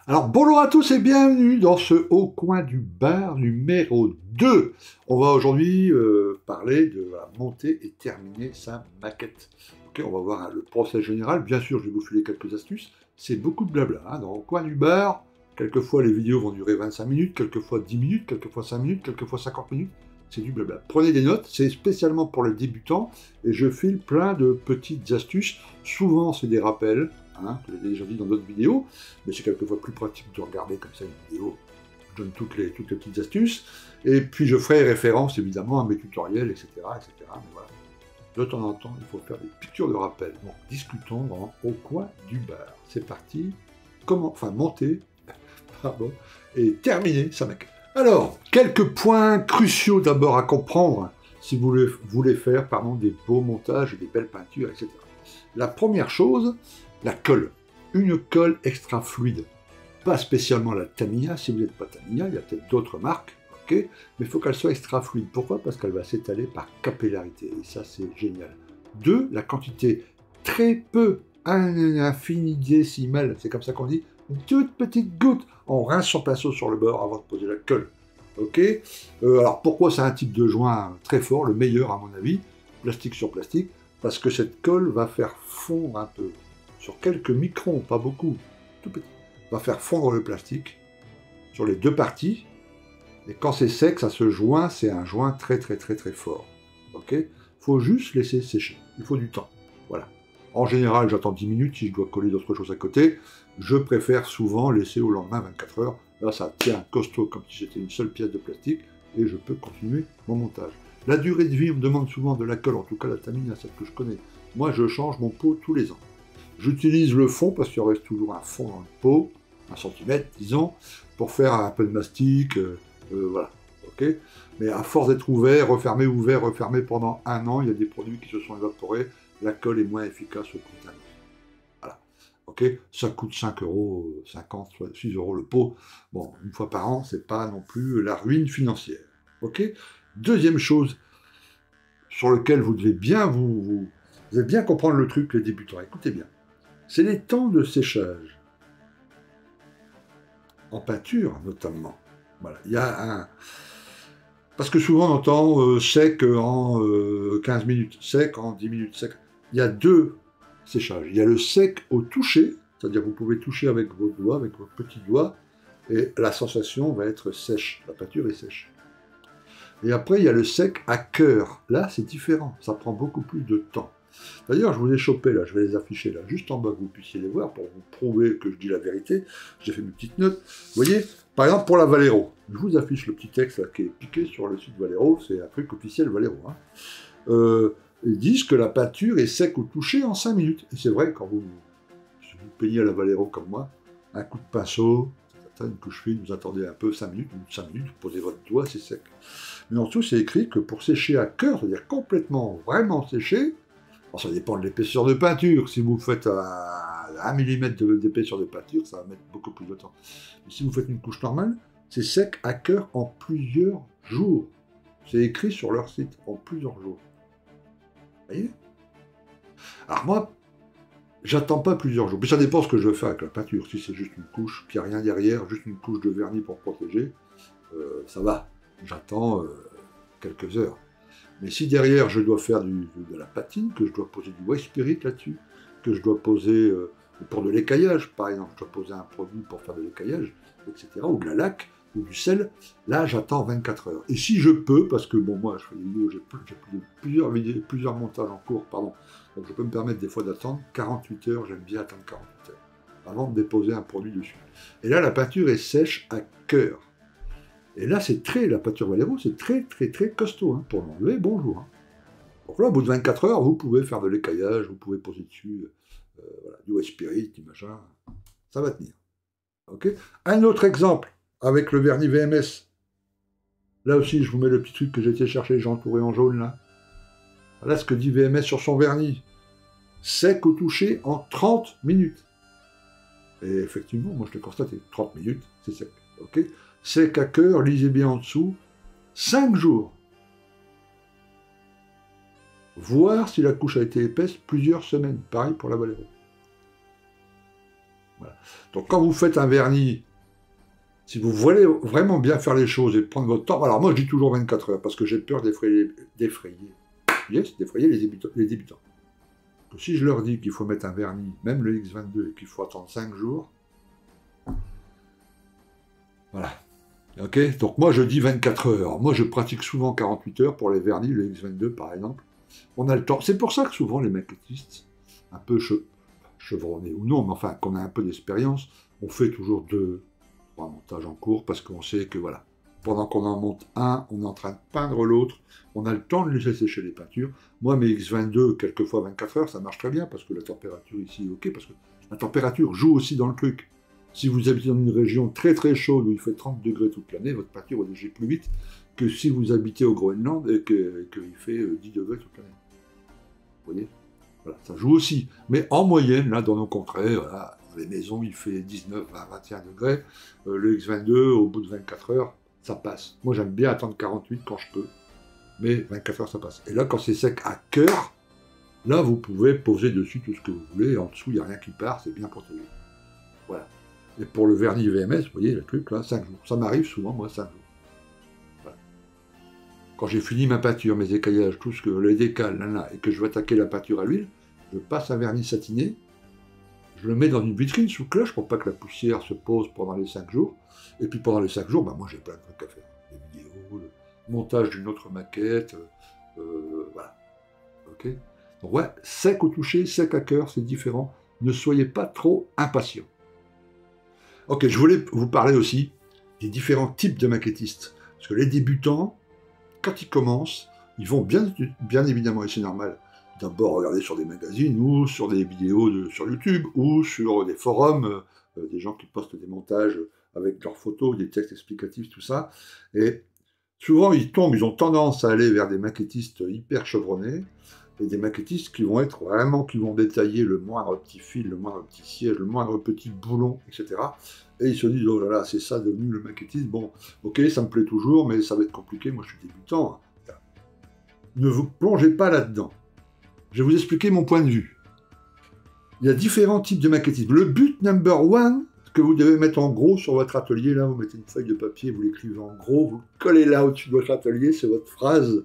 Alors bonjour à tous et bienvenue dans ce haut coin du bar numéro 2. On va aujourd'hui parler de monter et terminer sa maquette. Ok, on va voir le process général. Bien sûr, je vais vous filer quelques astuces. C'est beaucoup de blabla. Dans le coin du bar, quelquefois les vidéos vont durer 25 minutes, quelquefois 10 minutes, quelquefois 5 minutes, quelquefois 50 minutes. C'est du blabla. Prenez des notes, c'est spécialement pour les débutants et je file plein de petites astuces. Souvent, c'est des rappels. Que j'ai déjà dit dans d'autres vidéos, mais c'est quelquefois plus pratique de regarder comme ça une vidéo. Je donne toutes les petites astuces, et puis je ferai référence évidemment à mes tutoriels, etc. etc. Mais voilà, de temps en temps, il faut faire des piqûres de rappel. Bon, discutons au coin du bar. C'est parti. Monter, pardon, et terminer sa maquette. Alors, quelques points cruciaux d'abord à comprendre si vous voulez faire des beaux montages et des belles peintures, etc. La première chose, la colle. Une colle extra fluide. Pas spécialement la Tamiya, si vous n'êtes pas Tamiya, il y a peut-être d'autres marques, ok, mais il faut qu'elle soit extra fluide. Pourquoi? Parce qu'elle va s'étaler par capillarité, et ça c'est génial. Deux, la quantité très peu, un infinitésimal, c'est comme ça qu'on dit, une toute petite goutte. On rince son pinceau sur le bord avant de poser la colle. Ok. Alors pourquoi c'est un type de joint très fort, le meilleur à mon avis, plastique sur plastique? Parce que cette colle va faire fondre un peu, sur quelques microns, pas beaucoup, tout petit, va faire fondre le plastique sur les deux parties, et quand c'est sec, ça se joint, c'est un joint très très très très fort. Ok. Faut juste laisser sécher, il faut du temps. Voilà. En général, j'attends 10 minutes si je dois coller d'autres choses à côté. Je préfère souvent laisser au lendemain 24 heures. Là, ça tient costaud comme si c'était une seule pièce de plastique, et je peux continuer mon montage. La durée de vie, on me demande souvent de la colle, en tout cas la Tamiya, celle que je connais. Moi, je change mon pot tous les ans. J'utilise le fond, parce qu'il reste toujours un fond dans le pot, 1 cm, disons, pour faire un peu de mastic, voilà. Ok. Mais à force d'être ouvert, refermé pendant un an, il y a des produits qui se sont évaporés, la colle est moins efficace au bout d'un an. Voilà. Ok. Ça coûte 5 €, 6 € le pot. Bon, une fois par an, c'est pas non plus la ruine financière. Ok. Deuxième chose sur lequel vous devez bien vous devez bien comprendre le truc, les débutants. Écoutez bien. C'est les temps de séchage. En peinture, notamment. Voilà. Il y a un... Parce que souvent, on entend sec en 15 minutes, sec en 10 minutes, sec. Il y a deux séchages. Il y a le sec au toucher, c'est-à-dire que vous pouvez toucher avec vos doigts, avec vos petits doigts, et la sensation va être sèche. La peinture est sèche. Et après, il y a le sec à cœur. Là, c'est différent. Ça prend beaucoup plus de temps. D'ailleurs, je vous ai chopé, là, je vais les afficher là, juste en bas, que vous puissiez les voir, pour vous prouver que je dis la vérité. J'ai fait mes petites notes. Vous voyez, par exemple, pour la Valero, je vous affiche le petit texte là, qui est piqué sur le site Valero, c'est un truc officiel Valero. Ils disent que la peinture est sec au toucher en 5 minutes. Et c'est vrai, quand si vous peignez à la Valero comme moi, un coup de pinceau, une couche fine, vous attendez un peu, 5 minutes, vous posez votre doigt, c'est sec. Mais en dessous, c'est écrit que pour sécher à cœur, c'est-à-dire complètement, vraiment sécher, alors, ça dépend de l'épaisseur de peinture. Si vous faites 1 mm d'épaisseur de peinture, ça va mettre beaucoup plus de temps. Mais si vous faites une couche normale, c'est sec à cœur en plusieurs jours. C'est écrit sur leur site, en plusieurs jours. Vous voyez? Alors moi, j'attends pas plusieurs jours. Mais ça dépend ce que je veux faire avec la peinture. Si c'est juste une couche, qu'il n'y a rien derrière, juste une couche de vernis pour protéger, ça va. J'attends quelques heures. Mais si derrière je dois faire de la patine, que je dois poser du white spirit là-dessus, que je dois poser pour de l'écaillage, par exemple, je dois poser un produit pour faire de l'écaillage, etc., ou de la laque, ou du sel, là j'attends 24 heures. Et si je peux, parce que bon, moi je fais des vidéos, j'ai plusieurs montages en cours, pardon, donc je peux me permettre des fois d'attendre 48 heures, j'aime bien attendre 48 heures, avant de déposer un produit dessus. Et là la peinture est sèche à cœur. Et là, la peinture Valero, c'est très, très, très costaud. Pour l'enlever, bonjour. Donc là, au bout de 24 heures, vous pouvez faire de l'écaillage, vous pouvez poser dessus du white spirit, du machin. Ça va tenir. Ok. Un autre exemple, avec le vernis VMS. Là aussi, je vous mets le petit truc que j'ai été chercher, j'ai entouré en jaune, là. Voilà ce que dit VMS sur son vernis. Sec au toucher en 30 minutes. Et effectivement, moi je l'ai constaté, 30 minutes, c'est sec. Ok. Sec à cœur, lisez bien en dessous, 5 jours. Voir si la couche a été épaisse plusieurs semaines. Pareil pour la Valero. Voilà. Donc quand vous faites un vernis, si vous voulez vraiment bien faire les choses et prendre votre temps, alors moi je dis toujours 24 heures, parce que j'ai peur d'effrayer les débutants. Donc, si je leur dis qu'il faut mettre un vernis, même le X22, et qu'il faut attendre 5 jours, voilà. Ok, donc moi je dis 24 heures. Moi je pratique souvent 48 heures pour les vernis, le X22 par exemple. On a le temps. C'est pour ça que souvent les maquettistes, un peu chevronnés ou non, mais enfin qu'on a un peu d'expérience, on fait toujours 2, 3 montages en cours parce qu'on sait que voilà, pendant qu'on en monte un, on est en train de peindre l'autre, on a le temps de laisser sécher les peintures. Moi mes X22, quelquefois 24 heures, ça marche très bien parce que la température ici est ok, parce que la température joue aussi dans le truc. Si vous habitez dans une région très très chaude où il fait 30 degrés toute l'année, votre peinture va déger plus vite que si vous habitez au Groenland et qu'il fait 10 degrés toute l'année. Vous voyez, voilà, ça joue aussi. Mais en moyenne, là, dans nos contrées, voilà, dans les maisons, il fait 19, 20, 21 degrés. Le X22, au bout de 24 heures, ça passe. Moi, j'aime bien attendre 48 quand je peux. Mais 24 heures, ça passe. Et là, quand c'est sec à cœur, là, vous pouvez poser dessus tout ce que vous voulez. En dessous, il n'y a rien qui part, c'est bien protégé. Voilà. Et pour le vernis VMS, vous voyez, le truc, là, 5 jours. Ça m'arrive souvent, moi, 5 jours. Voilà. Quand j'ai fini ma peinture, mes écaillages, tout ce que les décals, là, et que je veux attaquer la peinture à l'huile, je passe un vernis satiné, je le mets dans une vitrine sous cloche pour pas que la poussière se pose pendant les 5 jours. Et puis pendant les 5 jours, bah, moi, j'ai plein de trucs à faire. Des vidéos, le montage d'une autre maquette, voilà. Ok. Donc ouais, sec au toucher, sec à cœur, c'est différent. Ne soyez pas trop impatients. Ok, je voulais vous parler aussi des différents types de maquettistes. Parce que les débutants, quand ils commencent, ils vont bien évidemment, et c'est normal, d'abord regarder sur des magazines ou sur des vidéos sur YouTube ou sur des forums, des gens qui postent des montages avec leurs photos, des textes explicatifs, tout ça. Et souvent, ils ont tendance à aller vers des maquettistes hyper chevronnés et des maquettistes qui vont qui vont détailler le moindre petit fil, le moindre petit siège, le moindre petit boulon, etc. Et ils se disent, oh là là, c'est ça devenu le maquettiste. Bon, ok, ça me plaît toujours, mais ça va être compliqué, moi je suis débutant. Ne vous plongez pas là-dedans. Je vais vous expliquer mon point de vue. Il y a différents types de maquettisme. Le but number one, que vous devez mettre en gros sur votre atelier, là, vous mettez une feuille de papier, vous l'écrivez en gros, vous le collez là au-dessus de votre atelier, c'est votre phrase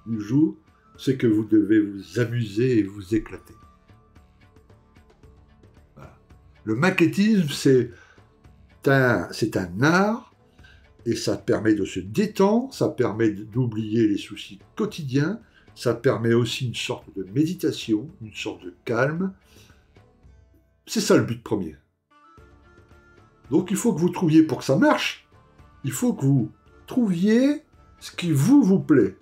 du jour, c'est que vous devez vous amuser et vous éclater. Voilà. Le maquettisme, c'est un art, et ça permet de se détendre, ça permet d'oublier les soucis quotidiens, ça permet aussi une sorte de méditation, une sorte de calme. C'est ça le but premier. Donc il faut que vous trouviez, pour que ça marche, il faut que vous trouviez ce qui vous plaît.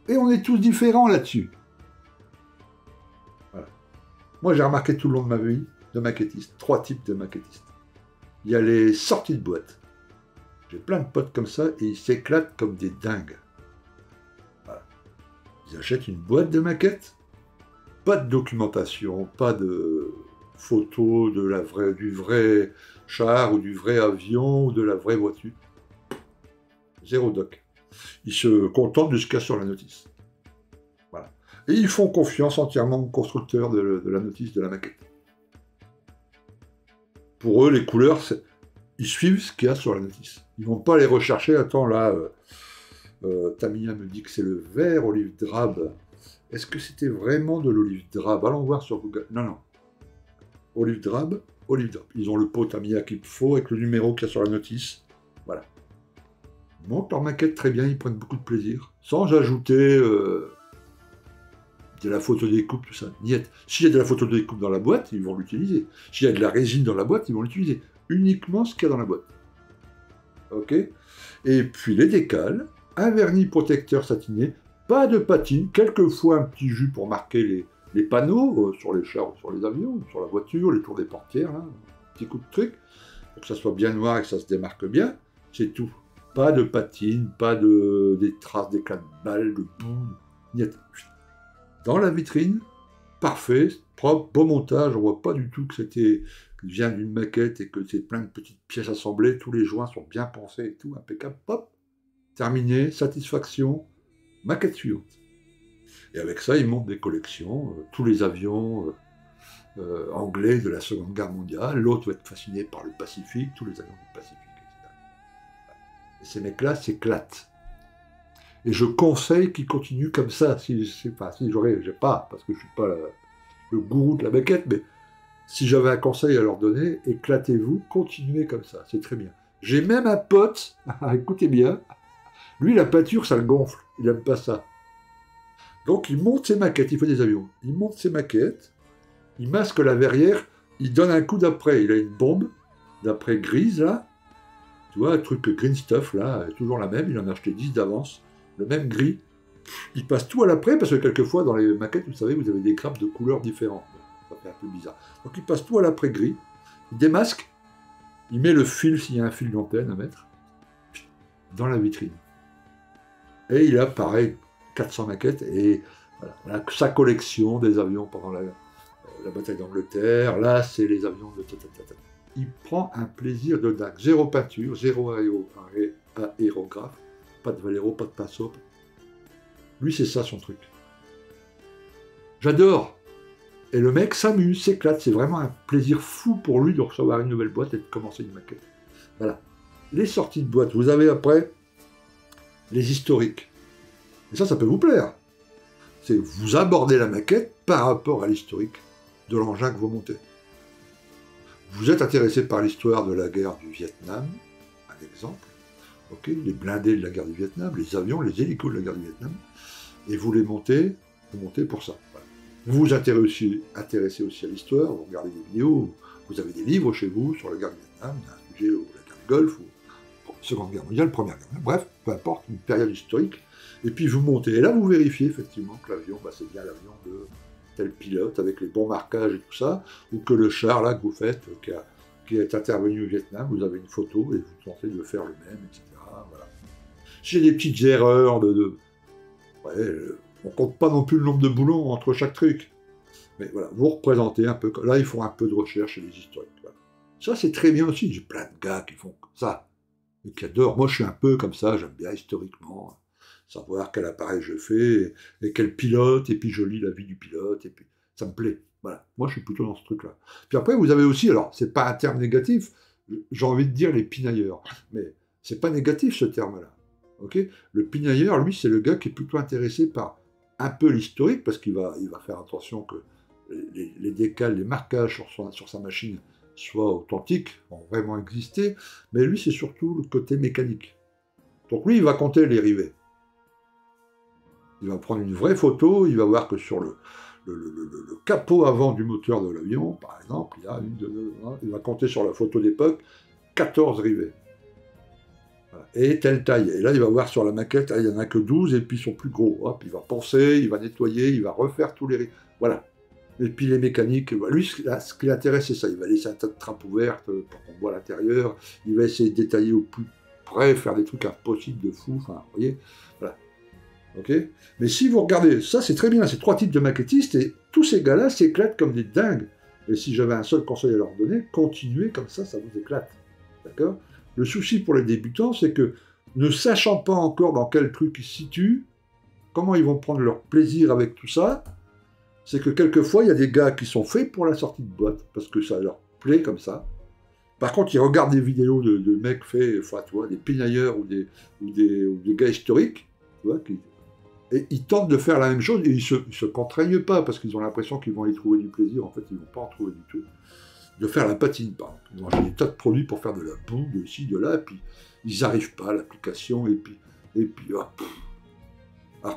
Et on est tous différents là-dessus. Voilà. Moi j'ai remarqué tout le long de ma vie de maquettiste, 3 types de maquettistes. Il y a les sorties de boîte. J'ai plein de potes comme ça et ils s'éclatent comme des dingues. Voilà. Ils achètent une boîte de maquettes, pas de documentation, pas de photos du vrai char ou du vrai avion ou de la vraie voiture. Zéro doc. Ils se contentent de ce qu'il y a sur la notice. Voilà. Et ils font confiance entièrement au constructeur de la notice, de la maquette. Pour eux, les couleurs, ils suivent ce qu'il y a sur la notice. Ils ne vont pas les rechercher. Attends, là, Tamiya me dit que c'est le vert olive drabe. Est-ce que c'était vraiment de l'olive drabe? Allons voir sur Google. Non, non. Olive drabe, olive drabe. Ils ont le pot Tamiya qu'il faut avec le numéro qu'il y a sur la notice. Voilà. Ils montent leur maquette très bien, ils prennent beaucoup de plaisir. Sans ajouter de la photo découpe, tout ça. Niet. S'il y a de la photo découpe dans la boîte, ils vont l'utiliser. S'il y a de la résine dans la boîte, ils vont l'utiliser. Uniquement ce qu'il y a dans la boîte. Ok. Et puis les décals, un vernis protecteur satiné, pas de patine, quelquefois un petit jus pour marquer les panneaux sur les chars, sur les avions, sur la voiture, les tours des portières, là, un petit coup de truc, pour que ça soit bien noir et que ça se démarque bien, c'est tout. Pas de patine, pas des traces d'éclats de balles, de boue, niet. Dans la vitrine, parfait, propre, beau montage, on voit pas du tout que vient d'une maquette et que c'est plein de petites pièces assemblées, tous les joints sont bien pensés et tout, impeccable, hop, terminé, satisfaction, maquette suivante. Et avec ça, ils montent des collections, tous les avions, anglais de la Seconde Guerre mondiale, l'autre va être fasciné par le Pacifique, tous les avions du Pacifique, etc. Et ces mecs-là s'éclatent. Et je conseille qu'ils continuent comme ça, si j'ai pas, parce que je suis pas le gourou de la maquette, mais si j'avais un conseil à leur donner, éclatez-vous, continuez comme ça, c'est très bien. J'ai même un pote, écoutez bien, lui la peinture ça le gonfle, il aime pas ça. Donc il monte ses maquettes, il fait des avions, il monte ses maquettes, il masque la verrière, il donne un coup d'après, il a une bombe d'après grise là, tu vois, un truc green stuff là, toujours la même, il en a acheté 10 d'avance, le même gris, il passe tout à l'après, parce que quelquefois dans les maquettes, vous savez, vous avez des grappes de couleurs différentes, ça fait un peu bizarre. Donc il passe tout à l'après gris, il démasque, il met le fil, s'il y a un fil d'antenne à mettre, dans la vitrine. Et il a, pareil, 400 maquettes, et voilà, sa collection des avions pendant la bataille d'Angleterre, là, c'est les avions de... Il prend un plaisir de dingue. Zéro peinture, zéro aérographe, pas de Valero, pas de pinceau. Lui, c'est ça son truc. J'adore. Et le mec s'amuse, s'éclate. C'est vraiment un plaisir fou pour lui de recevoir une nouvelle boîte et de commencer une maquette. Voilà. Les sorties de boîte. Vous avez après les historiques. Et ça peut vous plaire. C'est vous abordez la maquette par rapport à l'historique de l'engin que vous montez. Vous êtes intéressé par l'histoire de la guerre du Vietnam, un exemple. Okay, les blindés de la guerre du Vietnam, les avions, les hélicos de la guerre du Vietnam. Et vous les montez, vous montez pour ça. Voilà. Vous vous intéressez aussi à l'histoire, vous regardez des vidéos, vous avez des livres chez vous sur la guerre du Vietnam, un sujet ou la guerre du Golfe, ou Seconde Guerre mondiale, Première Guerre mondiale, bref, peu importe, une période historique, et puis vous montez. Et là, vous vérifiez effectivement que l'avion, c'est bien l'avion de tel pilote, avec les bons marquages et tout ça, ou que le char, là, que vous faites, qui est intervenu au Vietnam, vous avez une photo, et vous tentez de faire le même, etc. Voilà. J'ai des petites erreurs ouais, on compte pas non plus le nombre de boulons entre chaque truc. Mais voilà, vous représentez un peu. Là, ils font un peu de recherche chez les historiques. Voilà. Ça, c'est très bien aussi. J'ai plein de gars qui font ça. Et qui adorent. Moi, je suis un peu comme ça. J'aime bien historiquement savoir quel appareil je fais et quel pilote. Et puis, je lis la vie du pilote. Et puis, ça me plaît. Voilà. Moi, je suis plutôt dans ce truc-là. Puis après, vous avez aussi, alors, c'est pas un terme négatif. J'ai envie de dire les pinailleurs. Mais c'est pas négatif, ce terme-là. Okay, le pinailleur, lui, c'est le gars qui est plutôt intéressé par un peu l'historique, parce qu'il va faire attention que les décals, les marquages sur sa machine soient authentiques, ont vraiment existé, mais lui, c'est surtout le côté mécanique. Donc lui, il va compter les rivets. Il va prendre une vraie photo, il va voir que sur le capot avant du moteur de l'avion, par exemple, il va compter sur la photo d'époque 14 rivets. Et telle taille. Et là, il va voir sur la maquette, il n'y en a que 12, et puis ils sont plus gros. Hop, il va poncer, il va nettoyer, il va refaire tous les... Voilà. Et puis les mécaniques, lui, ce qui l'intéresse, c'est ça. Il va laisser un tas de trappes ouvertes pour qu'on voit l'intérieur. Il va essayer de détailler au plus près, faire des trucs impossibles de fou. Enfin, vous voyez, voilà. Ok. Mais si vous regardez, ça c'est très bien, c'est 3 types de maquettistes, et tous ces gars-là s'éclatent comme des dingues. Et si j'avais un seul conseil à leur donner, continuez comme ça vous éclate. D'accord ? Le souci pour les débutants, c'est que, ne sachant pas encore dans quel truc ils se situent, comment ils vont prendre leur plaisir avec tout ça, c'est que quelquefois, il y a des gars qui sont faits pour la sortie de boîte, parce que ça leur plaît comme ça. Par contre, ils regardent des vidéos de mecs faits, enfin, tu vois, des pinailleurs ou des gars historiques, tu vois, et ils tentent de faire la même chose, et ils se contraignent pas, parce qu'ils ont l'impression qu'ils vont y trouver du plaisir. En fait, ils ne vont pas en trouver du tout. De faire la patine, par exemple. Ils vont acheter des tas de produits pour faire de la boue, de ci, de là, et puis ils n'arrivent pas à l'application, et puis alors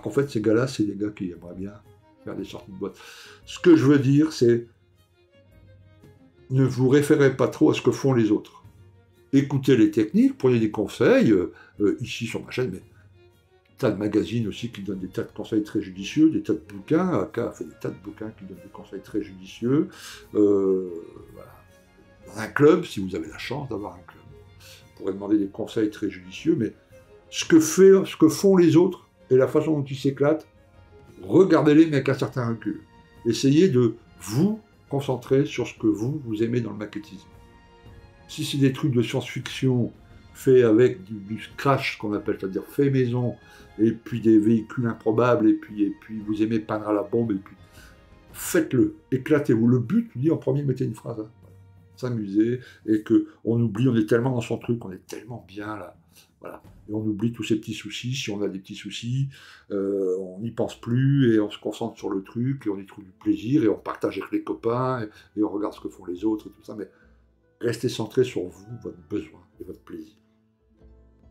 qu'en fait, ces gars-là, c'est des gars qui aimeraient bien faire des sorties de boîte. Ce que je veux dire, c'est ne vous référez pas trop à ce que font les autres. Écoutez les techniques, prenez des conseils, ici sur ma chaîne, mais tas de magazines aussi qui donnent des tas de conseils très judicieux, des tas de bouquins, AK a fait des tas de bouquins qui donnent des conseils très judicieux. Voilà. Dans un club, si vous avez la chance d'avoir un club, vous pourrez demander des conseils très judicieux, mais ce que font les autres et la façon dont ils s'éclatent, regardez-les mais avec un certain recul. Essayez de vous concentrer sur ce que vous aimez dans le maquettisme. Si c'est des trucs de science-fiction faits avec du scratch, ce qu'on appelle, c'est-à-dire fait maison, et puis des véhicules improbables, et puis vous aimez peindre à la bombe, et puis faites-le, éclatez-vous. Le but, je dis en premier, mettez une phrase, hein. Voilà. S'amuser, et qu'on oublie, on est tellement dans son truc, on est tellement bien là, voilà. Et on oublie tous ces petits soucis, si on a des petits soucis, on n'y pense plus, et on se concentre sur le truc, et on y trouve du plaisir, et on partage avec les copains, et on regarde ce que font les autres, et tout ça, mais restez centré sur vous, votre besoin et votre plaisir.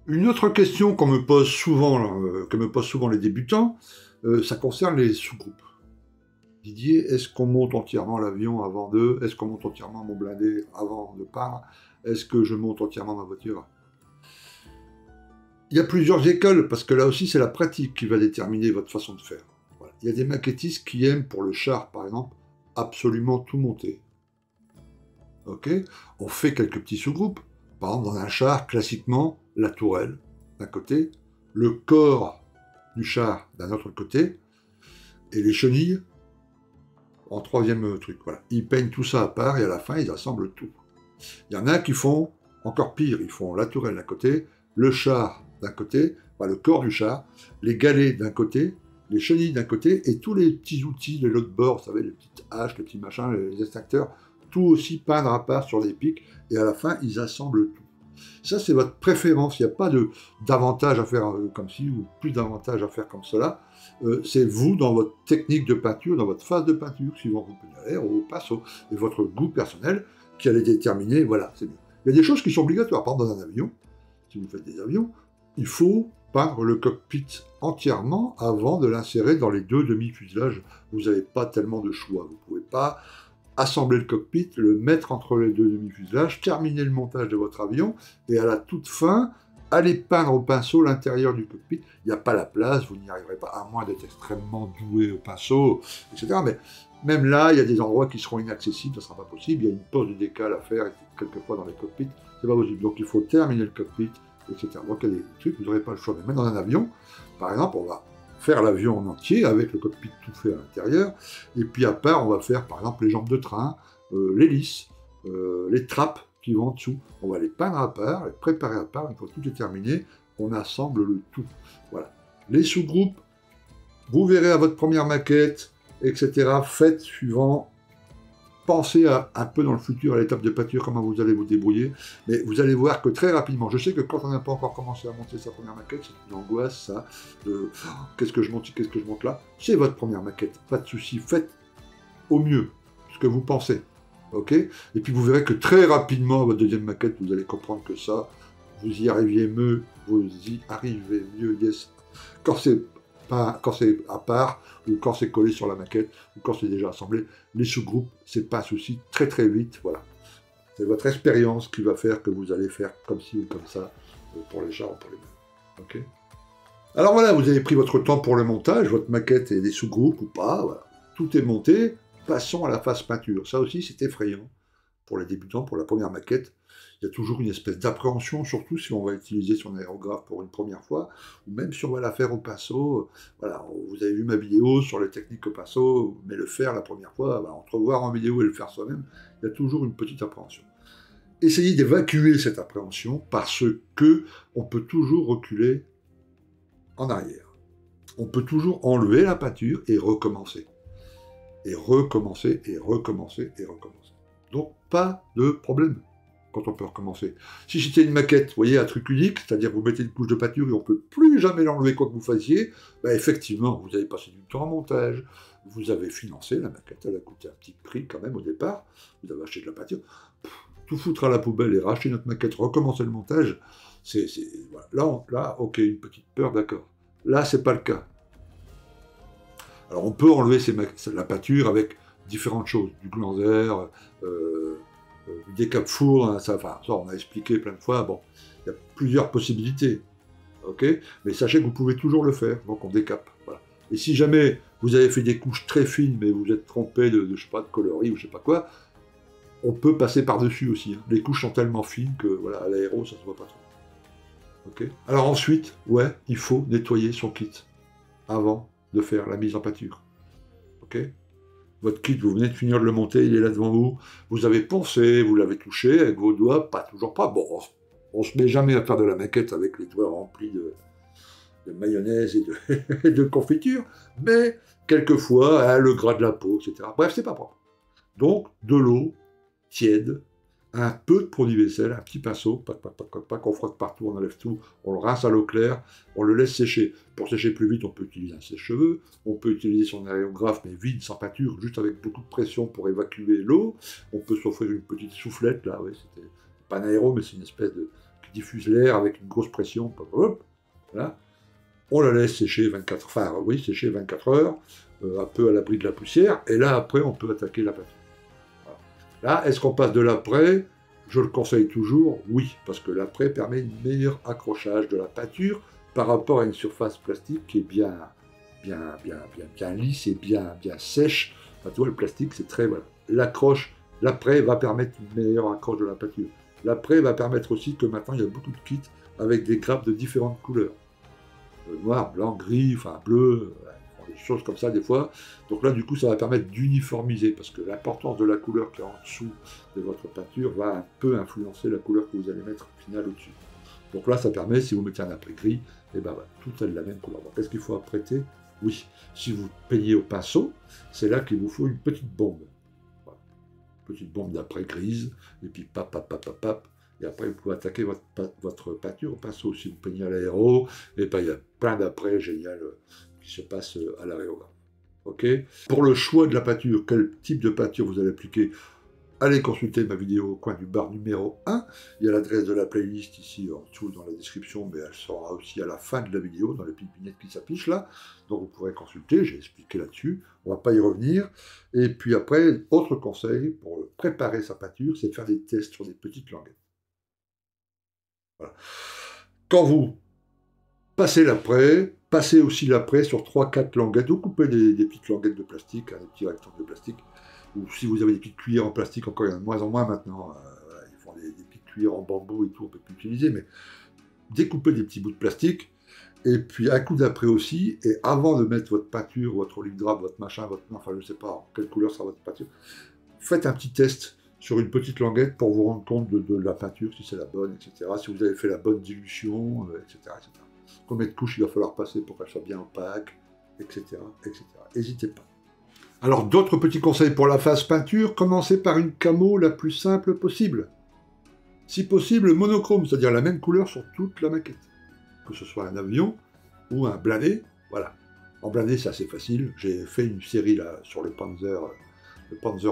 Une autre question qu'on me pose souvent, que me posent souvent les débutants, ça concerne les sous-groupes. Didier, est-ce qu'on monte entièrement l'avion avant de... Est-ce qu'on monte entièrement mon blindé avant de part? Est-ce que je monte entièrement ma voiture? Il y a plusieurs écoles, parce que là aussi, c'est la pratique qui va déterminer votre façon de faire. Voilà. Il y a des maquettistes qui aiment, pour le char, par exemple, absolument tout monter. Ok? On fait quelques petits sous-groupes. Par exemple, dans un char, classiquement, la tourelle d'un côté, le corps du char d'un autre côté, et les chenilles en troisième truc. Voilà. Ils peignent tout ça à part, et à la fin, ils assemblent tout. Il y en a qui font encore pire. Ils font la tourelle d'un côté, le char d'un côté, enfin, le corps du char, les galets d'un côté, les chenilles d'un côté, et tous les petits outils, les lots de bord, vous savez, les petites haches, les petits machins, les extracteurs, tout aussi peindre à part sur des pics, et à la fin, ils assemblent tout. Ça, c'est votre préférence. Il n'y a pas d'avantage à faire comme ci, ou plus d'avantage à faire comme cela. C'est vous, dans votre technique de peinture, dans votre phase de peinture, suivant vos pugnalaires ou vos pinceaux, et votre goût personnel, qui allait déterminer, voilà, c'est mieux. Il y a des choses qui sont obligatoires. Par exemple, dans un avion, si vous faites des avions, il faut peindre le cockpit entièrement avant de l'insérer dans les deux demi-fuselages. Vous n'avez pas tellement de choix. Vous ne pouvez pas assembler le cockpit, le mettre entre les deux demi-fuselages, terminer le montage de votre avion, et à la toute fin, aller peindre au pinceau l'intérieur du cockpit. Il n'y a pas la place, vous n'y arriverez pas, à moins d'être extrêmement doué au pinceau, etc. Mais même là, il y a des endroits qui seront inaccessibles, ça ne sera pas possible. Il y a une pose de décal à faire quelquefois dans les cockpits, c'est pas possible. Donc il faut terminer le cockpit, etc. Donc il y a des trucs, vous n'aurez pas le choix. Mais même dans un avion, par exemple, on va faire l'avion en entier avec le cockpit tout fait à l'intérieur, et puis à part, on va faire par exemple les jambes de train, l'hélice, les trappes qui vont en dessous. On va les peindre à part, les préparer à part. Une fois que tout est terminé, on assemble le tout. Voilà. Les sous-groupes, vous verrez à votre première maquette, etc. Faites suivant. Pensez un peu dans le futur, à l'étape de peinture, comment vous allez vous débrouiller. Mais vous allez voir que très rapidement, je sais que quand on n'a pas encore commencé à monter sa première maquette, c'est une angoisse, ça, de qu'est-ce que je monte, qu'est-ce que je monte là. C'est votre première maquette, pas de souci. Faites au mieux ce que vous pensez. Ok? Et puis vous verrez que très rapidement, à votre deuxième maquette, vous allez comprendre que ça, vous y arrivez mieux, yes. Quand c'est à part, ou quand c'est collé sur la maquette, ou quand c'est déjà assemblé, les sous-groupes, c'est pas un souci, très très vite, voilà. C'est votre expérience qui va faire que vous allez faire comme ci ou comme ça, pour les chars ou pour les mains. Ok? Alors voilà, vous avez pris votre temps pour le montage, votre maquette et des sous-groupes ou pas, voilà. Tout est monté, passons à la phase peinture. Ça aussi, c'est effrayant pour les débutants, pour la première maquette. Il y a toujours une espèce d'appréhension, surtout si on va utiliser son aérographe pour une première fois, ou même si on va la faire au pinceau. Voilà, vous avez vu ma vidéo sur les techniques au pinceau, mais le faire la première fois, bah, entre voir en vidéo et le faire soi-même, il y a toujours une petite appréhension. Essayez d'évacuer cette appréhension parce que on peut toujours reculer en arrière. On peut toujours enlever la peinture et recommencer. Et recommencer, et recommencer, et recommencer. Donc, pas de problème quand on peut recommencer. Si c'était une maquette, vous voyez, un truc unique, c'est-à-dire vous mettez une couche de peinture et on ne peut plus jamais l'enlever quoi que vous fassiez, bah effectivement, vous avez passé du temps en montage, vous avez financé la maquette, elle a coûté un petit prix quand même au départ, vous avez acheté de la peinture, tout foutre à la poubelle et racheter notre maquette, recommencer le montage, voilà. Là, ok, une petite peur, d'accord. Là, c'est pas le cas. Alors on peut enlever la peinture avec différentes choses, du glanzer, du décape-four, hein, ça on a expliqué plein de fois, bon, il y a plusieurs possibilités, ok? Mais sachez que vous pouvez toujours le faire, donc on décape, voilà. Et si jamais vous avez fait des couches très fines, mais vous êtes trompé de je sais pas, de coloris ou je sais pas quoi, on peut passer par-dessus aussi, hein. Les couches sont tellement fines que, voilà, à l'aéro, ça se voit pas trop. Ok? Alors ensuite, ouais, il faut nettoyer son kit avant de faire la mise en peinture. Ok? Votre kit, vous venez de finir de le monter, il est là devant vous, vous avez poncé, vous l'avez touché avec vos doigts, pas toujours pas. Bon, on se met jamais à faire de la maquette avec les doigts remplis mayonnaise et et de confiture, mais quelquefois, le gras de la peau, etc. Bref, c'est pas propre. Donc, de l'eau tiède, un peu de produit vaisselle, un petit pinceau, pas qu'on frotte partout, on enlève tout, on le rince à l'eau claire, on le laisse sécher. Pour sécher plus vite, on peut utiliser un sèche-cheveux, on peut utiliser son aérographe, mais vide, sans peinture, juste avec beaucoup de pression pour évacuer l'eau. On peut s'offrir une petite soufflette, là, oui, c'était pas un aéro, mais c'est une espèce de... qui diffuse l'air avec une grosse pression, hop, voilà. On la laisse sécher 24 heures, un peu à l'abri de la poussière, et là, après, on peut attaquer la peinture. Là, est-ce qu'on passe de l'après? Je le conseille toujours, oui, parce que l'après permet un meilleur accrochage de la peinture par rapport à une surface plastique qui est bien lisse et bien sèche. Enfin, tu vois, le plastique, c'est très... Voilà. L'accroche, l'après va permettre une meilleure accroche de la peinture. L'après va permettre aussi que maintenant, il y a beaucoup de kits avec des grappes de différentes couleurs. Noir, blanc, gris, enfin bleu... des choses comme ça des fois. Donc là, du coup, ça va permettre d'uniformiser, parce que l'importance de la couleur qui est en dessous de votre peinture va un peu influencer la couleur que vous allez mettre au final au-dessus. Donc là, ça permet, si vous mettez un après gris, et ben voilà, tout est de la même couleur. Donc est-ce qu'il faut apprêter? Oui. Si vous peignez au pinceau, c'est là qu'il vous faut une petite bombe. Voilà. Petite bombe d'après grise, et puis pap, et après vous pouvez attaquer votre peinture au pinceau. Si vous peignez à l'aéro, et ben il y a plein d'après génial qui se passe à l'aérographe. Okay. Pour le choix de la peinture, quel type de peinture vous allez appliquer, allez consulter ma vidéo au coin du bar numéro 1. Il y a l'adresse de la playlist ici en dessous dans la description, mais elle sera aussi à la fin de la vidéo, dans les petites vignettes qui s'affichent là. Donc vous pourrez consulter, j'ai expliqué là-dessus, on ne va pas y revenir. Et puis après, autre conseil pour préparer sa peinture, c'est de faire des tests sur des petites languettes. Voilà. Quand vous passez l'après, passez aussi l'après sur 3-4 languettes, vous coupez des petites languettes de plastique, des petits rectangles de plastique, ou si vous avez des petites cuillères en plastique, encore il y en a de moins en moins maintenant, voilà, ils font des petites cuillères en bambou et tout, on peut plus utiliser, mais découpez des petits bouts de plastique, et puis un coup d'après aussi, et avant de mettre votre peinture, votre olive drape, votre machin, enfin je ne sais pas en quelle couleur sera votre peinture, faites un petit test sur une petite languette pour vous rendre compte de la peinture, si c'est la bonne, etc., si vous avez fait la bonne dilution, etc., etc. Combien de couches il va falloir passer pour qu'elle soit bien opaque, etc., etc. N'hésitez pas. Alors, d'autres petits conseils pour la phase peinture, commencez par une camo la plus simple possible. Si possible, monochrome, c'est-à-dire la même couleur sur toute la maquette. Que ce soit un avion ou un blindé, voilà. En blindé, c'est assez facile. J'ai fait une série là sur le Panzer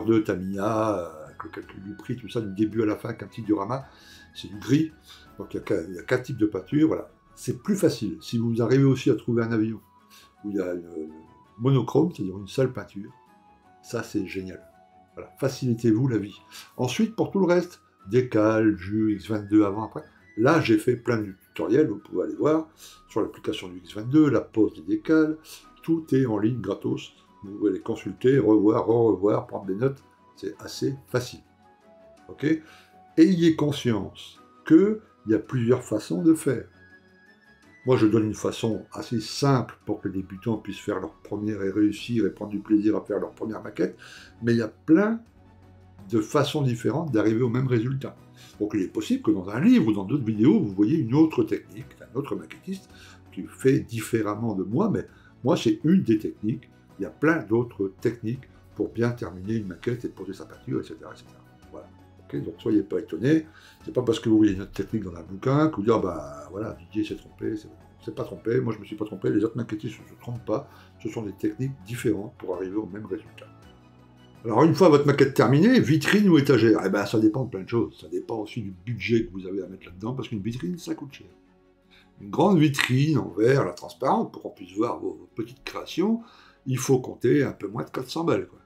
II Tamiya, avec le calcul du prix, tout ça, du début à la fin, qu'un petit diorama. C'est du gris. Donc, il y a 4 types de peinture, voilà. C'est plus facile. Si vous arrivez aussi à trouver un avion où il y a une monochrome, c'est-à-dire une seule peinture, ça c'est génial. Voilà, facilitez-vous la vie. Ensuite, pour tout le reste, décal, jus, X22 avant, après, là j'ai fait plein de tutoriels, vous pouvez aller voir, sur l'application du X22, la pose des décals, tout est en ligne gratos. Vous pouvez les consulter, revoir, revoir, prendre des notes, c'est assez facile. Ok? Ayez conscience qu'il y a plusieurs façons de faire. Moi, je donne une façon assez simple pour que les débutants puissent faire leur première et réussir et prendre du plaisir à faire leur première maquette, mais il y a plein de façons différentes d'arriver au même résultat. Donc il est possible que dans un livre ou dans d'autres vidéos, vous voyez une autre technique, un autre maquettiste qui fait différemment de moi, mais moi, c'est une des techniques. Il y a plein d'autres techniques pour bien terminer une maquette et poser sa peinture, etc. etc. Voilà. Okay, donc soyez pas étonnés, c'est pas parce que vous voyez une autre technique dans un bouquin que vous dites, bah voilà, Didier s'est trompé, c'est pas trompé, moi je me suis pas trompé, les autres maquettistes ne se trompent pas, ce sont des techniques différentes pour arriver au même résultat. Alors une fois votre maquette terminée, vitrine ou étagère, eh ben ça dépend de plein de choses, ça dépend aussi du budget que vous avez à mettre là-dedans, parce qu'une vitrine ça coûte cher. Une grande vitrine en verre, la transparente, pour qu'on puisse voir vos petites créations, il faut compter un peu moins de 400 balles, quoi.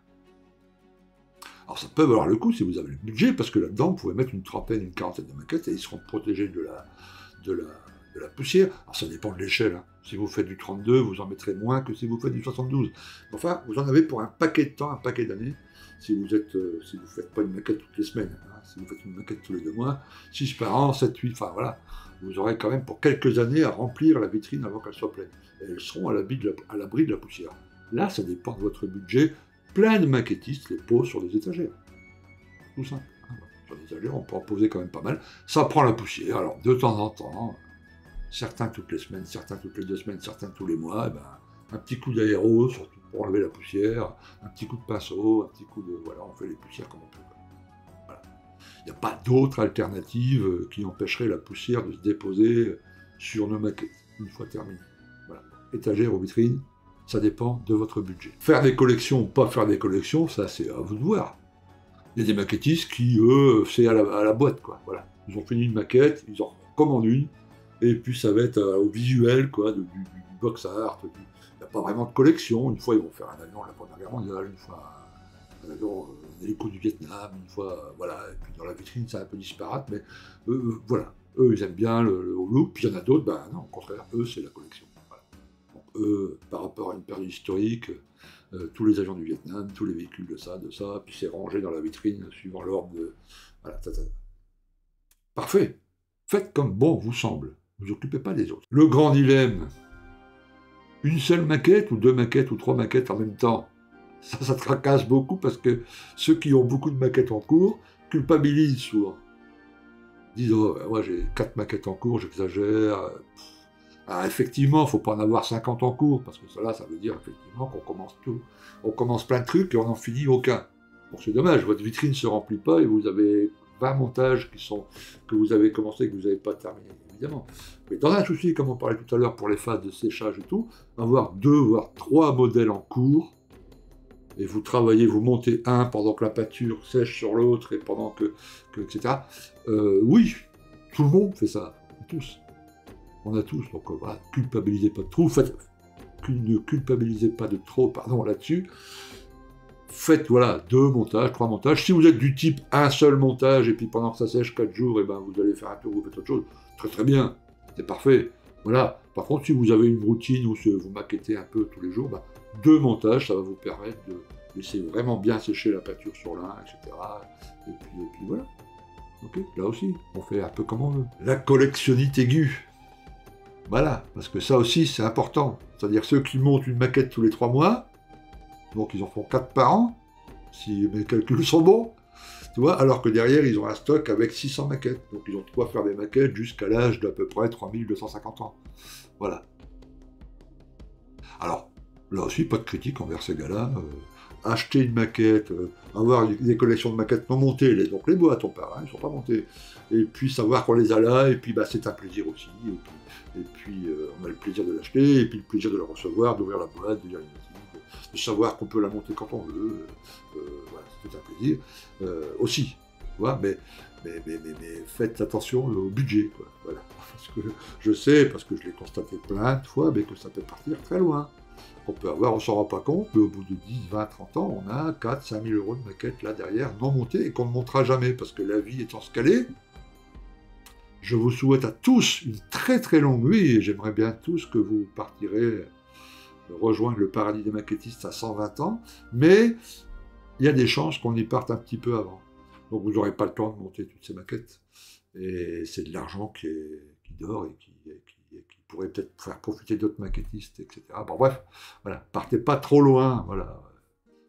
Alors ça peut valoir le coup si vous avez le budget, parce que là-dedans, vous pouvez mettre une trentaine, une quarantaine de maquettes et ils seront protégés de la poussière. Alors ça dépend de l'échelle. Hein. Si vous faites du 32, vous en mettrez moins que si vous faites du 72. Enfin, vous en avez pour un paquet de temps, un paquet d'années, si vous ne faites pas une maquette toutes les semaines. Hein. Si vous faites une maquette tous les 2 mois, 6 par an, 7, 8, enfin voilà. Vous aurez quand même pour quelques années à remplir la vitrine avant qu'elle soit pleine. Et elles seront à l'abri de la poussière. Là, ça dépend de votre budget. Plein de maquettistes les posent sur des étagères. Tout simple. Sur des étagères, on peut en poser quand même pas mal. Ça prend la poussière, alors de temps en temps, certains toutes les semaines, certains toutes les 2 semaines, certains tous les mois, eh ben, un petit coup d'aéro, surtout pour enlever la poussière, un petit coup de pinceau, un petit coup de... Voilà, on fait les poussières comme on peut. Voilà. Il n'y a pas d'autre alternative qui empêcherait la poussière de se déposer sur nos maquettes, une fois terminé. Voilà. Étagère ou vitrine, ça dépend de votre budget. Faire des collections ou pas faire des collections, ça c'est à vous de voir. Il y a des maquettistes qui, eux, c'est à la boîte, quoi. Voilà. Ils ont fini une maquette, ils en commandent une, et puis ça va être au visuel, quoi, du box art. Il n'y a pas vraiment de collection. Une fois, ils vont faire un avion de la Première Guerre mondiale, une fois un avion, un hélico du Vietnam, une fois, voilà. Et puis dans la vitrine, c'est un peu disparate, mais voilà. Eux, ils aiment bien le look, puis il y en a d'autres, ben non, au contraire, eux, c'est la collection. Voilà. Donc, eux, par rapport à une période historique, tous les avions du Vietnam, tous les véhicules de ça, puis c'est rangé dans la vitrine suivant l'ordre de... Voilà, Parfait. Faites comme bon vous semble. Ne vous occupez pas des autres. Le grand dilemme, une seule maquette ou 2 maquettes ou 3 maquettes en même temps, ça tracasse beaucoup parce que ceux qui ont beaucoup de maquettes en cours culpabilisent souvent. Disent, oh, moi j'ai 4 maquettes en cours, j'exagère. Alors effectivement, il ne faut pas en avoir 50 en cours, parce que cela, ça veut dire effectivement qu'on commence tout. On commence plein de trucs et on n'en finit aucun. Bon, c'est dommage, votre vitrine ne se remplit pas et vous avez 20 montages que vous avez commencé et que vous n'avez pas terminé, évidemment. Mais dans un souci, comme on parlait tout à l'heure pour les phases de séchage et tout, avoir 2 voire 3 modèles en cours, et vous travaillez, vous montez un pendant que la peinture sèche sur l'autre et pendant que etc. Oui, tout le monde fait ça, tous. On a tous, donc voilà, culpabilisez pas de trop, ne culpabilisez pas de trop, pardon, là-dessus. Faites, voilà, 2 montages, 3 montages. Si vous êtes du type un seul montage, et puis pendant que ça sèche 4 jours, et ben vous allez faire un tour, vous faites autre chose, très très bien, c'est parfait. Voilà. Par contre, si vous avez une routine où vous maquettez un peu tous les jours, ben, 2 montages, ça va vous permettre de laisser vraiment bien sécher la peinture sur l'un, etc. Et puis voilà. Ok, là aussi, on fait un peu comme on veut. La collectionnite aiguë. Voilà, parce que ça aussi, c'est important. C'est-à-dire ceux qui montent une maquette tous les 3 mois, donc ils en font 4 par an, si mes calculs sont bons, tu vois, alors que derrière, ils ont un stock avec 600 maquettes. Donc ils ont de quoi faire des maquettes jusqu'à l'âge d'à peu près 3250 ans. Voilà. Alors, là aussi, pas de critique envers ces gars-là. Acheter une maquette, avoir des collections de maquettes non montées, donc les boîtes, on part, hein, ils ne sont pas montées, et puis savoir qu'on les a là, et puis bah, c'est un plaisir aussi, et puis on a le plaisir de l'acheter, et puis le plaisir de la recevoir, d'ouvrir la boîte, de lire les notices, de savoir qu'on peut la monter quand on veut, voilà, c'est tout un plaisir, aussi, tu vois, mais faites attention au budget, quoi, voilà, parce que je sais, parce que je l'ai constaté plein de fois, mais que ça peut partir très loin. On peut avoir, on ne s'en rend pas compte, mais au bout de 10, 20, 30 ans, on a 4 5 000 euros de maquettes là derrière, non montées, et qu'on ne montera jamais, parce que la vie étant scalée, je vous souhaite à tous une très très longue vie, et j'aimerais bien tous que vous partirez rejoindre le paradis des maquettistes à 120 ans, mais il y a des chances qu'on y parte un petit peu avant. Donc vous n'aurez pas le temps de monter toutes ces maquettes, et c'est de l'argent qui dort et qui pourrait peut-être faire profiter d'autres maquettistes, etc. Bon, bref, voilà, partez pas trop loin, voilà.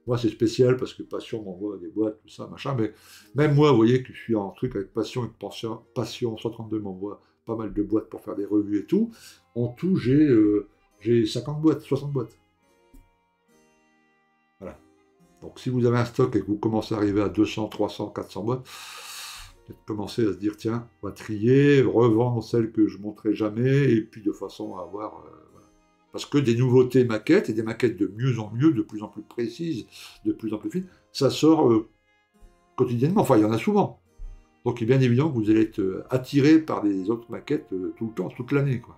Moi, c'est spécial parce que Passion m'envoie des boîtes, tout ça, machin, mais même moi, vous voyez que je suis en truc avec Passion et que Passion 132 m'envoie pas mal de boîtes pour faire des revues et tout. En tout, j'ai 50 boîtes, 60 boîtes. Voilà. Donc, si vous avez un stock et que vous commencez à arriver à 200, 300, 400 boîtes, peut-être commencer à se dire, tiens, on va trier, revendre celles que je ne montrerai jamais, et puis de façon à avoir... voilà. Parce que des nouveautés maquettes, et des maquettes de mieux en mieux, de plus en plus précises, de plus en plus fines, ça sort quotidiennement, enfin il y en a souvent. Donc il est bien évident que vous allez être attiré par des autres maquettes tout le temps, toute l'année, quoi.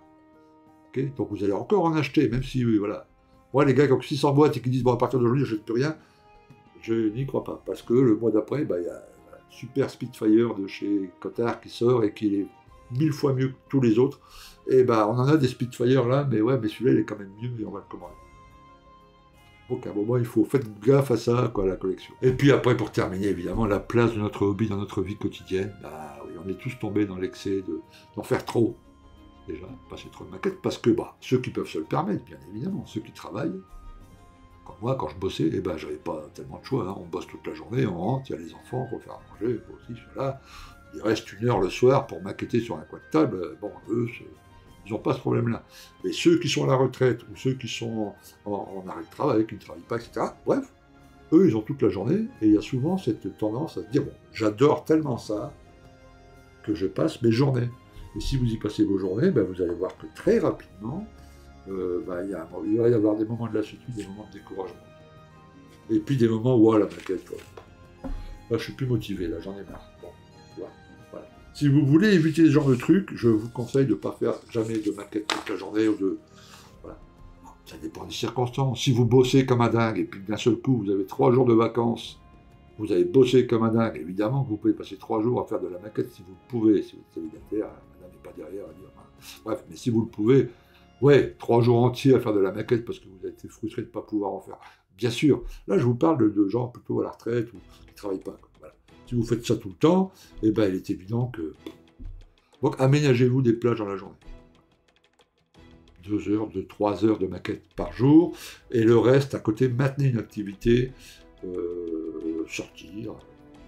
Okay, donc vous allez encore en acheter, même si, voilà. Moi, les gars qui ont 600 boîtes et qui disent, bon, à partir d'aujourd'hui, je n'achète plus rien, je n'y crois pas, parce que le mois d'après, bah, il y a Super Spitfire de chez Cotard qui sort et qui est 1000 fois mieux que tous les autres. Et ben on en a des Spitfire là, mais ouais, mais celui-là il est quand même mieux et on va le commander. Donc à un moment il faut faire gaffe à ça, quoi, à la collection. Et puis après pour terminer évidemment la place de notre hobby dans notre vie quotidienne. Bah oui, on est tous tombés dans l'excès d'en faire trop. Déjà, passer trop de maquettes, parce que bah, ceux qui peuvent se le permettre, bien évidemment, ceux qui travaillent. Comme moi, quand je bossais, eh ben, j'avais pas tellement de choix. Hein. On bosse toute la journée, on rentre, il y a les enfants, il faut faire à manger, il faut aussi, cela. Il reste 1 heure le soir pour maqueter sur un coin de table. Bon, eux, Ils n'ont pas ce problème-là. Mais ceux qui sont à la retraite, ou ceux qui sont en arrêt de travail, qui ne travaillent pas, etc., bref, eux, ils ont toute la journée, et il y a souvent cette tendance à se dire, bon, j'adore tellement ça, que je passe mes journées. Et si vous y passez vos journées, ben, vous allez voir que très rapidement, ben, il va y avoir des moments de lassitude, des moments de découragement. Et puis des moments où, oh, la maquette, quoi. Là, je suis plus motivé, là, j'en ai marre. Bon, voilà. Si vous voulez éviter ce genre de trucs, je vous conseille de ne pas faire jamais de maquette toute la journée ou de... Voilà. Ça dépend des circonstances. Si vous bossez comme un dingue et puis d'un seul coup, vous avez 3 jours de vacances, vous avez bossé comme un dingue, évidemment que vous pouvez passer 3 jours à faire de la maquette si vous le pouvez. Si vous êtes célibataire, madame n'est pas derrière à dire... Bref, mais si vous le pouvez, ouais, 3 jours entiers à faire de la maquette parce que vous avez été frustré de ne pas pouvoir en faire. Bien sûr, là je vous parle de gens plutôt à la retraite ou qui ne travaillent pas. Voilà. Si vous faites ça tout le temps, eh ben, il est évident que... Donc aménagez-vous des plages dans la journée. 2 heures, 3 heures de maquette par jour, et le reste, à côté, maintenez une activité, sortir,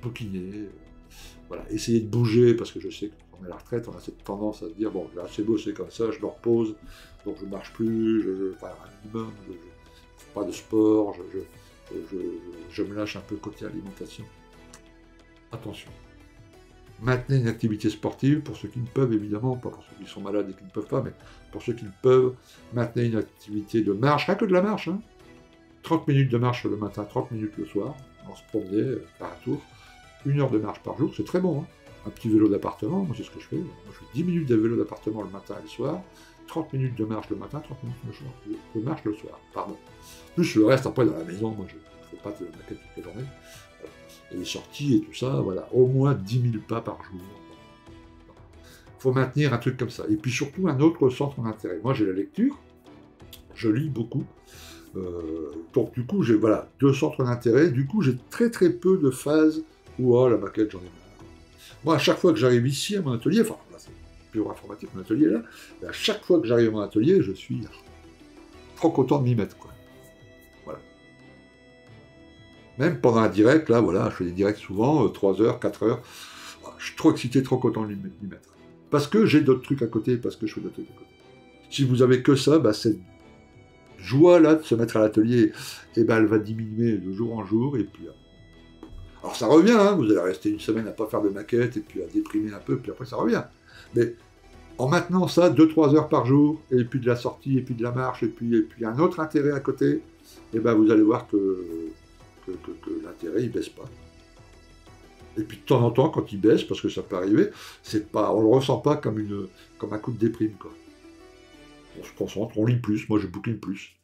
bouquiner, voilà, essayez de bouger, parce que je sais que quand on est à la retraite, on a cette tendance à se dire, bon, là c'est beau, c'est comme ça, je me repose, donc je ne marche plus, enfin un minimum, je ne fais pas de sport, je me lâche un peu côté alimentation. Attention. Maintenez une activité sportive, pour ceux qui ne peuvent, évidemment, pas pour ceux qui sont malades et qui ne peuvent pas, mais pour ceux qui ne peuvent, maintenez une activité de marche, rien que de la marche, hein. 30 minutes de marche le matin, 30 minutes le soir, on se promenait par un tour, 1 heure de marche par jour, c'est très bon, hein. Un petit vélo d'appartement, moi c'est ce que je fais, moi je fais 10 minutes de vélo d'appartement le matin et le soir, 30 minutes de marche le matin, 30 minutes de marche le soir, pardon. Plus le reste, après, dans la maison, moi je ne fais pas de maquette toute la journée, et les sorties et tout ça, voilà, au moins 10 000 pas par jour. Il faut maintenir un truc comme ça. Et puis surtout, un autre centre d'intérêt. Moi, j'ai la lecture, je lis beaucoup. Donc, du coup, j'ai voilà, 2 centres d'intérêt. Du coup, j'ai très très peu de phases où, oh, la maquette, j'en ai marre. Moi, à chaque fois que j'arrive ici à mon atelier, enfin, là, c'est pure informatique, mon atelier là, à chaque fois que j'arrive à mon atelier, je suis trop content de m'y mettre, quoi. Même pendant un direct, là, voilà, je fais des directs souvent, 3 heures, 4 heures. Je suis trop excité, trop content de m'y mettre. Parce que j'ai d'autres trucs à côté, parce que je fais d'autres trucs à côté. Si vous avez que ça, bah, cette joie-là de se mettre à l'atelier, eh ben, elle va diminuer de jour en jour, et puis... Alors ça revient, hein, vous allez rester 1 semaine à pas faire de maquette, et puis à déprimer un peu, puis après ça revient. Mais en maintenant ça, 2-3 heures par jour, et puis de la sortie, et puis de la marche, et puis un autre intérêt à côté, eh ben, vous allez voir que l'intérêt, il baisse pas. Et puis de temps en temps, quand il baisse, parce que ça peut arriver, c'est pas, on le ressent pas comme un coup de déprime, quoi. On se concentre, on lit plus, moi je bouquine plus.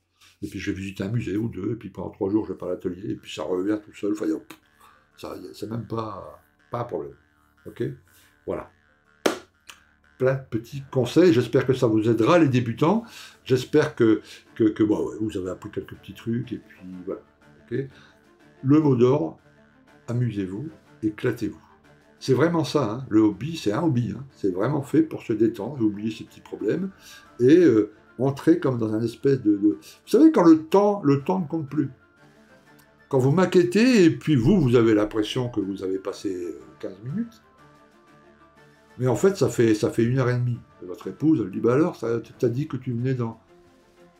Et puis je vais visiter un musée ou 2, et puis pendant 3 jours je vais pas à l'atelier, et puis ça revient tout seul, enfin, c'est même pas un problème. Ok? Voilà. Plein de petits conseils, j'espère que ça vous aidera les débutants, j'espère que bon, ouais, vous avez appris quelques petits trucs, et puis voilà. Ok? Le mot d'ordre, amusez-vous, éclatez-vous. C'est vraiment ça, hein. Le hobby, c'est un hobby, hein. C'est vraiment fait pour se détendre et oublier ses petits problèmes, et entrer comme dans un espèce de... Vous savez, quand le temps ne compte plus. Quand vous maquettez, et puis vous avez l'impression que vous avez passé 15 minutes, mais en fait, ça fait 1h30. Et votre épouse, elle dit, bah alors, t'as dit que tu venais dans...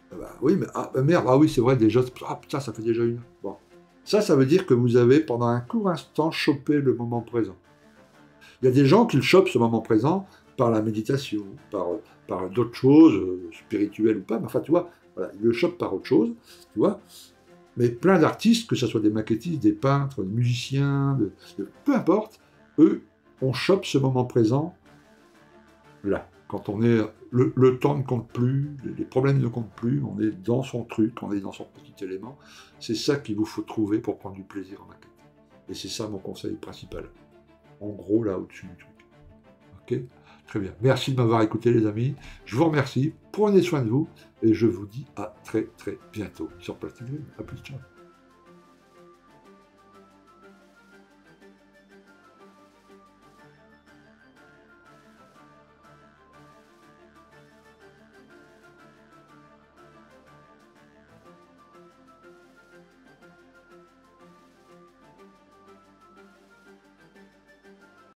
Bah oui, mais merde, ah oui, c'est vrai, déjà, ah putain, ça fait déjà 1 heure. Bon. Ça veut dire que vous avez, pendant un court instant, chopé le moment présent. Il y a des gens qui le chopent, ce moment présent, par la méditation, par d'autres choses, spirituelles ou pas, mais enfin, tu vois, voilà, ils le chopent par autre chose, tu vois. Mais plein d'artistes, que ce soit des maquettistes, des peintres, des musiciens, peu importe, eux, on chope ce moment présent, là. Quand on est... Le temps ne compte plus, les problèmes ne comptent plus, on est dans son truc, on est dans son petit élément. C'est ça qu'il vous faut trouver pour prendre du plaisir en maquette. Et c'est ça mon conseil principal. En gros, là, au-dessus du truc. Ok? Très bien. Merci de m'avoir écouté, les amis. Je vous remercie. Prenez soin de vous. Et je vous dis à très, très bientôt sur Plastic Dream. À plus, ciao.